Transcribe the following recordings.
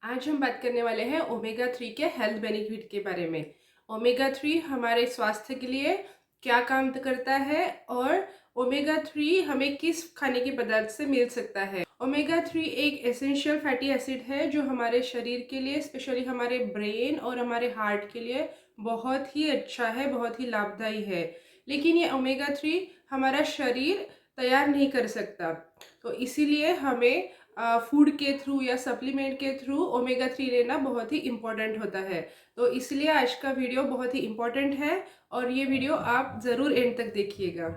आज हम बात करने वाले हैं ओमेगा 3 के हेल्थ बेनिफिट के बारे में। ओमेगा 3 हमारे स्वास्थ्य के लिए क्या काम करता है और ओमेगा 3 हमें किस खाने के पदार्थ से मिल सकता है। ओमेगा 3 एक एसेंशियल फैटी एसिड है जो हमारे शरीर के लिए, स्पेशली हमारे ब्रेन और हमारे हार्ट के लिए बहुत ही अच्छा है, बहुत ही लाभदायी है। लेकिन ये ओमेगा 3 हमारा शरीर तैयार नहीं कर सकता, तो इसीलिए हमें फूड के थ्रू या सप्लीमेंट के थ्रू ओमेगा 3 लेना बहुत ही इम्पॉर्टेंट होता है। तो इसलिए आज का वीडियो बहुत ही इम्पॉर्टेंट है और ये वीडियो आप ज़रूर एंड तक देखिएगा।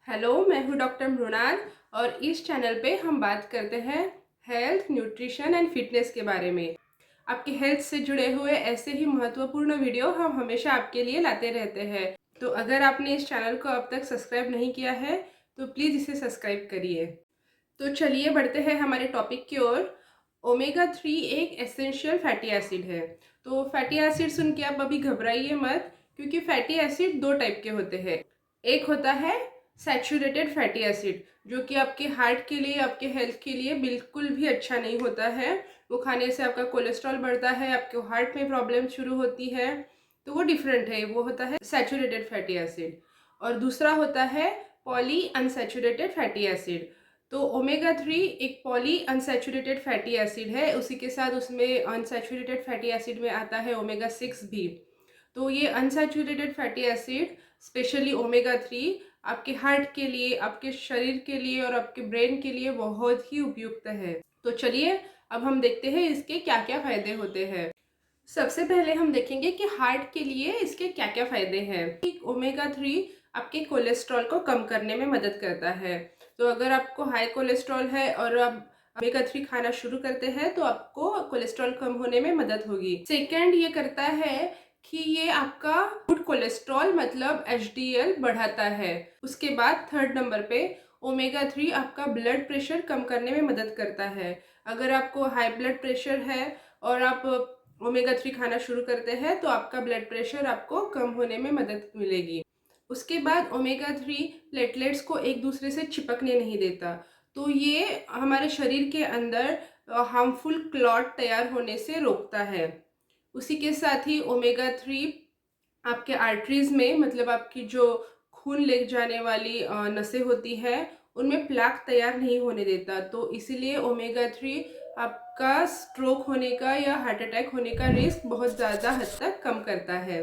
हेलो, मैं हूँ डॉक्टर मृणाल और इस चैनल पे हम बात करते हैं हेल्थ, न्यूट्रिशन एंड फिटनेस के बारे में। आपकी हेल्थ से जुड़े हुए ऐसे ही महत्वपूर्ण वीडियो हम हमेशा आपके लिए लाते रहते हैं। तो अगर आपने इस चैनल को अब तक सब्सक्राइब नहीं किया है तो प्लीज़ इसे सब्सक्राइब करिए। तो चलिए बढ़ते हैं हमारे टॉपिक की ओर। ओमेगा 3 एक एसेंशियल फैटी एसिड है। तो फैटी एसिड सुन के आप अभी घबराइए मत, क्योंकि फैटी एसिड दो टाइप के होते हैं। एक होता है सैचुरेटेड फैटी एसिड, जो कि आपके हार्ट के लिए, आपके हेल्थ के लिए बिल्कुल भी अच्छा नहीं होता है। वो खाने से आपका कोलेस्ट्रॉल बढ़ता है, आपके हार्ट में प्रॉब्लम शुरू होती है। तो वो डिफरेंट है, वो होता है सैचुरेटेड फैटी एसिड। और दूसरा होता है पॉली अनसैचुरेटेड फैटी एसिड। तो ओमेगा 3 एक पॉली अनसैचुरेटेड फैटी एसिड है, उसी के साथ उसमें अनसैचुरेटेड फैटी एसिड में आता है ओमेगा 6 भी। तो ये unsaturated fatty acid, specially omega 3, आपके हार्ट के लिए, आपके शरीर के लिए और आपके ब्रेन के लिए बहुत ही उपयुक्त है। तो चलिए अब हम देखते हैं इसके क्या क्या फायदे होते हैं। सबसे पहले हम देखेंगे कि हार्ट के लिए इसके क्या क्या फायदे हैं। ओमेगा 3 आपके कोलेस्ट्रॉल को कम करने में मदद करता है। तो अगर आपको हाई कोलेस्ट्रॉल है और आप ओमेगा 3 खाना शुरू करते हैं तो आपको कोलेस्ट्रॉल कम होने में मदद होगी। सेकंड, ये करता है कि ये आपका गुड कोलेस्ट्रॉल मतलब एचडीएल बढ़ाता है। उसके बाद थर्ड नंबर पे ओमेगा 3 आपका ब्लड प्रेशर कम करने में मदद करता है। अगर आपको हाई ब्लड प्रेशर है और आप ओमेगा 3 खाना शुरू करते हैं तो आपका ब्लड प्रेशर आपको कम होने में मदद मिलेगी। उसके बाद ओमेगा 3 प्लेटलेट्स को एक दूसरे से चिपकने नहीं देता, तो ये हमारे शरीर के अंदर हार्मफुल क्लॉट तैयार होने से रोकता है। उसी के साथ ही ओमेगा 3 आपके आर्टरीज में, मतलब आपकी जो खून ले जाने वाली नसें होती हैं, उनमें प्लाक तैयार नहीं होने देता। तो इसीलिए ओमेगा 3 आपका स्ट्रोक होने का या हार्ट अटैक होने का रिस्क बहुत ज़्यादा हद तक कम करता है।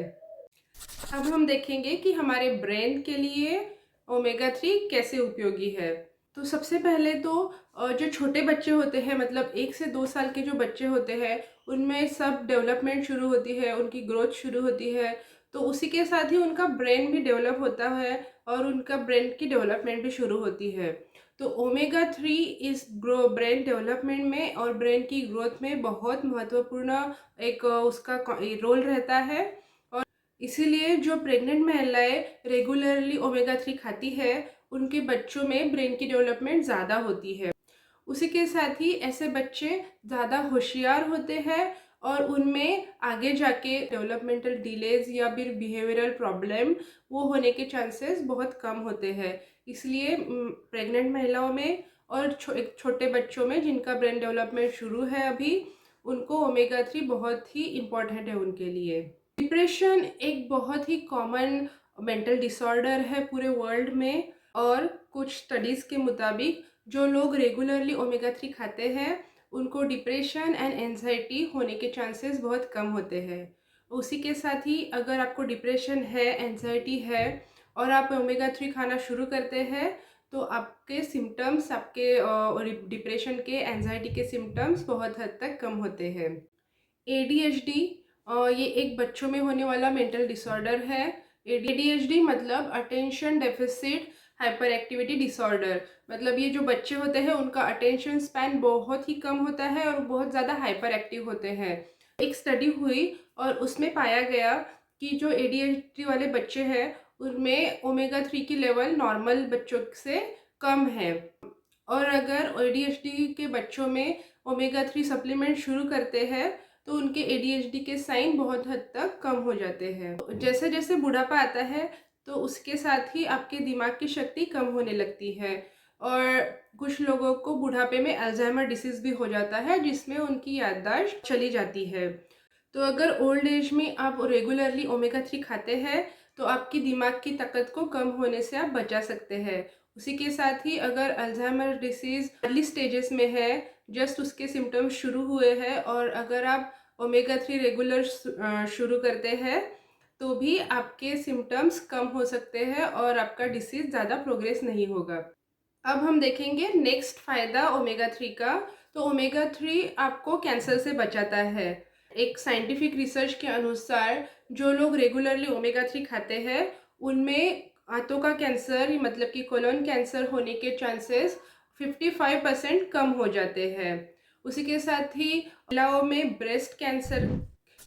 अब हम देखेंगे कि हमारे ब्रेन के लिए ओमेगा 3 कैसे उपयोगी है। तो सबसे पहले तो जो छोटे बच्चे होते हैं, मतलब 1 से 2 साल के जो बच्चे होते हैं, उनमें सब डेवलपमेंट शुरू होती है, उनकी ग्रोथ शुरू होती है। तो उसी के साथ ही उनका ब्रेन भी डेवलप होता है और उनका ब्रेन की डेवलपमेंट भी शुरू होती है। तो ओमेगा 3 इस ब्रेन डेवलपमेंट में और ब्रेन की ग्रोथ में बहुत महत्वपूर्ण एक उसका रोल रहता है। इसीलिए जो प्रेग्नेंट महिलाएं रेगुलरली ओमेगा 3 खाती है, उनके बच्चों में ब्रेन की डेवलपमेंट ज़्यादा होती है। उसी के साथ ही ऐसे बच्चे ज़्यादा होशियार होते हैं और उनमें आगे जाके डेवलपमेंटल डिलेज या फिर बिहेवियरल प्रॉब्लम वो होने के चांसेस बहुत कम होते हैं। इसलिए प्रेग्नेंट महिलाओं में और छोटे बच्चों में जिनका ब्रेन डेवलपमेंट शुरू है अभी, उनको ओमेगा 3 बहुत ही इम्पॉर्टेंट है उनके लिए। डिप्रेशन एक बहुत ही कॉमन मेंटल डिसऑर्डर है पूरे वर्ल्ड में, और कुछ स्टडीज़ के मुताबिक जो लोग रेगुलरली ओमेगा 3 खाते हैं उनको डिप्रेशन एंड एंजाइटी होने के चांसेस बहुत कम होते हैं। उसी के साथ ही अगर आपको डिप्रेशन है, एंजाइटी है और आप ओमेगा 3 खाना शुरू करते हैं तो आपके सिम्टम्स, आपके डिप्रेशन के, एंजाइटी के सिम्टम्स बहुत हद तक कम होते हैं। ADHD ये एक बच्चों में होने वाला मेंटल डिसऑर्डर है। ADHD मतलब attention deficit hyper activity disorder. मतलब ये जो बच्चे होते हैं उनका अटेंशन स्पैन बहुत ही कम होता है और बहुत ज़्यादा हाइपर एक्टिव होते हैं। एक स्टडी हुई और उसमें पाया गया कि जो ADHD वाले बच्चे हैं उनमें ओमेगा 3 की लेवल नॉर्मल बच्चों से कम है। और अगर ADHD के बच्चों में ओमेगा 3 सप्लीमेंट शुरू करते हैं तो उनके ADHD के साइन बहुत हद तक कम हो जाते हैं। जैसे जैसे बुढ़ापा आता है तो उसके साथ ही आपके दिमाग की शक्ति कम होने लगती है। और कुछ लोगों को बुढ़ापे में अल्जाइमर डिसीज़ भी हो जाता है, जिसमें उनकी याददाश्त चली जाती है। तो अगर ओल्ड एज में आप रेगुलरली ओमेगा 3 खाते हैं तो आपकी दिमाग की ताकत को कम होने से आप बचा सकते हैं। उसी के साथ ही अगर अल्जाइमर डिसीज़ अर्ली स्टेजेस में है, जस्ट उसके सिम्टम्स शुरू हुए हैं, और अगर आप ओमेगा 3 रेगुलर शुरू करते हैं तो भी आपके सिम्टम्स कम हो सकते हैं और आपका डिसीज़ ज़्यादा प्रोग्रेस नहीं होगा। अब हम देखेंगे नेक्स्ट फ़ायदा ओमेगा 3 का। तो ओमेगा 3 आपको कैंसर से बचाता है। एक साइंटिफिक रिसर्च के अनुसार जो लोग रेगुलरली ओमेगा 3 खाते हैं उनमें आंतों का कैंसर, मतलब कि कोलोन कैंसर होने के चांसेस 55% कम हो जाते हैं। उसी के साथ ही महिलाओं में ब्रेस्ट कैंसर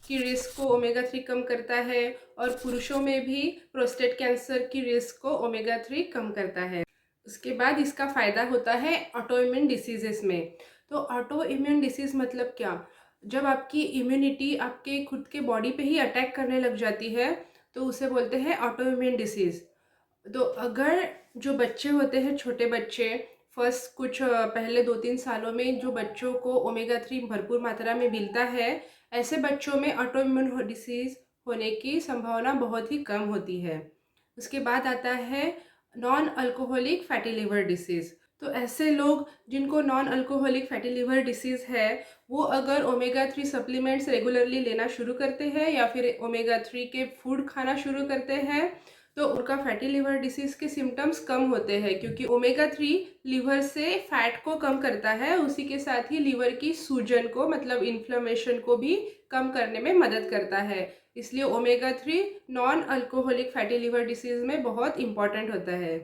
की रिस्क को ओमेगा 3 कम करता है, और पुरुषों में भी प्रोस्टेट कैंसर की रिस्क को ओमेगा 3 कम करता है। उसके बाद इसका फ़ायदा होता है ऑटो इम्यून डिसीजेस में। तो ऑटो इम्यून डिसीज़ मतलब क्या? जब आपकी इम्यूनिटी आपके खुद के बॉडी पे ही अटैक करने लग जाती है तो उसे बोलते हैं ऑटो इम्यून डिसीज़। तो अगर जो बच्चे होते हैं, छोटे बच्चे, फर्स्ट कुछ पहले 2-3 सालों में जो बच्चों को ओमेगा 3 भरपूर मात्रा में मिलता है, ऐसे बच्चों में ऑटो इम्यून डिसीज़ होने की संभावना बहुत ही कम होती है। उसके बाद आता है non alcoholic fatty liver disease. तो ऐसे लोग जिनको non alcoholic fatty liver disease है, वो अगर ओमेगा 3 सप्लीमेंट्स रेगुलरली लेना शुरू करते हैं या फिर ओमेगा 3 के फूड खाना शुरू करते हैं तो उनका फैटी लिवर डिसीज़ के सिम्टम्स कम होते हैं, क्योंकि ओमेगा 3 लिवर से फैट को कम करता है। उसी के साथ ही लिवर की सूजन को, मतलब इन्फ्लेमेशन को भी कम करने में मदद करता है। इसलिए omega 3 non alcoholic fatty liver disease में बहुत इंपॉर्टेंट होता है।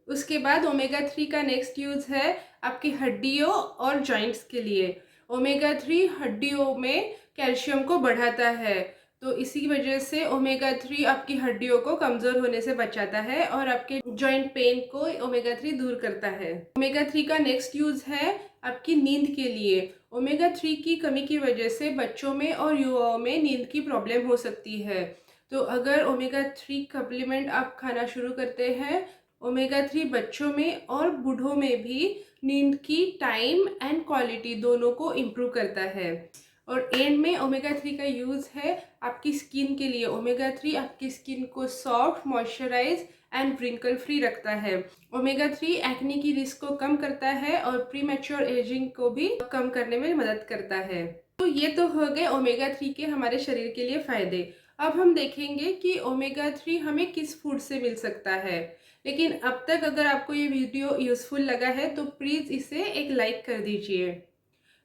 उसके बाद ओमेगा 3 का नेक्स्ट यूज़ है आपकी हड्डियों और जॉइंट्स के लिए। ओमेगा 3 हड्डियों में कैल्शियम को बढ़ाता है, तो इसी वजह से ओमेगा 3 आपकी हड्डियों को कमज़ोर होने से बचाता है और आपके जॉइंट पेन को ओमेगा 3 दूर करता है। ओमेगा 3 का नेक्स्ट यूज़ है आपकी नींद के लिए। ओमेगा 3 की कमी की वजह से बच्चों में और युवाओं में नींद की प्रॉब्लम हो सकती है। तो अगर ओमेगा 3 सप्लीमेंट आप खाना शुरू करते हैं, ओमेगा 3 बच्चों में और बूढ़ों में भी नींद की टाइम एंड क्वालिटी दोनों को इम्प्रूव करता है। और एंड में ओमेगा 3 का यूज़ है आपकी स्किन के लिए। ओमेगा 3 आपकी स्किन को soft, moisturize and wrinkle free रखता है। ओमेगा 3 एक्ने की रिस्क को कम करता है और प्री मैच्योर एजिंग को भी कम करने में मदद करता है। तो ये तो हो गए ओमेगा 3 के हमारे शरीर के लिए फ़ायदे। अब हम देखेंगे कि ओमेगा 3 हमें किस फूड से मिल सकता है। लेकिन अब तक अगर आपको ये वीडियो यूज़फुल लगा है तो प्लीज़ इसे एक लाइक कर दीजिए।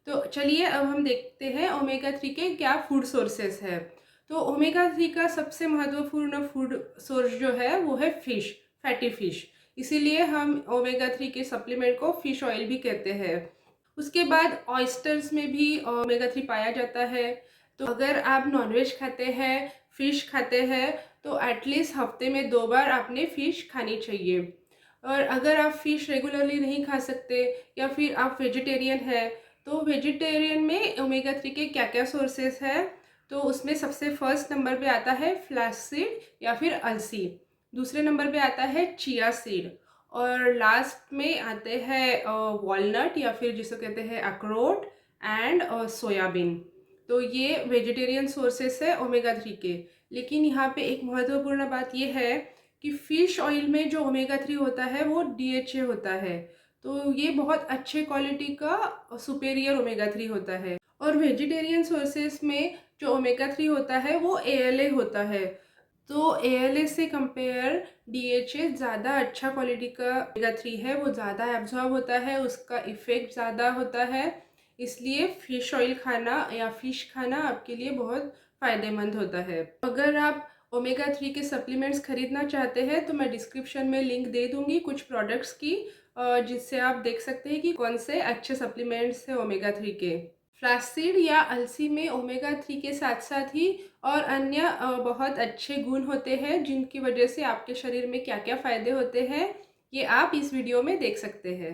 तो चलिए अब हम देखते हैं ओमेगा 3 के क्या फूड सोर्सेस है। तो ओमेगा 3 का सबसे महत्वपूर्ण फूड सोर्स जो है वो है फिश, फैटी फिश। इसीलिए हम ओमेगा 3 के सप्लीमेंट को फिश ऑयल भी कहते हैं। उसके बाद ऑयस्टर्स में भी ओमेगा 3 पाया जाता है। तो अगर आप नॉनवेज खाते हैं, फ़िश खाते हैं, तो एटलीस्ट हफ्ते में 2 बार आपने फ़िश खानी चाहिए। और अगर आप फ़िश रेगुलरली नहीं खा सकते या फिर आप वेजिटेरियन हैं, तो वेजिटेरियन में ओमेगा 3 के क्या-क्या सोर्सेस हैं, तो उसमें सबसे फर्स्ट नंबर पे आता है फ्लैक्स सीड या फिर अलसी। दूसरे नंबर पे आता है चिया सीड, और लास्ट में आते हैं वॉलनट या फिर जिसे कहते हैं अखरोट एंड सोयाबीन। तो ये वेजिटेरियन सोर्सेस है ओमेगा 3 के। लेकिन यहाँ पे एक महत्वपूर्ण बात ये है कि फ़िश ऑयल में जो ओमेगा 3 होता है वो डीएचए होता है। तो ये बहुत अच्छे क्वालिटी का सुपेरियर ओमेगा 3 होता है। और वेजिटेरियन सोर्सेस में जो ओमेगा 3 होता है वो एएलए होता है। तो एएलए से कंपेयर डीएचए ज़्यादा अच्छा क्वालिटी का ओमेगा 3 है, वो ज़्यादा एब्जॉर्ब होता है, उसका इफ़ेक्ट ज़्यादा होता है। इसलिए फ़िश ऑयल खाना या फ़िश खाना आपके लिए बहुत फ़ायदेमंद होता है। अगर आप ओमेगा 3 के सप्लीमेंट्स खरीदना चाहते हैं तो मैं डिस्क्रिप्शन में लिंक दे दूँगी कुछ प्रोडक्ट्स की, जिससे आप देख सकते हैं कि कौन से अच्छे सप्लीमेंट्स हैं ओमेगा 3 के। फ्लैक्ससीड या अलसी में ओमेगा 3 के साथ साथ ही और अन्य बहुत अच्छे गुण होते हैं, जिनकी वजह से आपके शरीर में क्या क्या फ़ायदे होते हैं ये आप इस वीडियो में देख सकते हैं।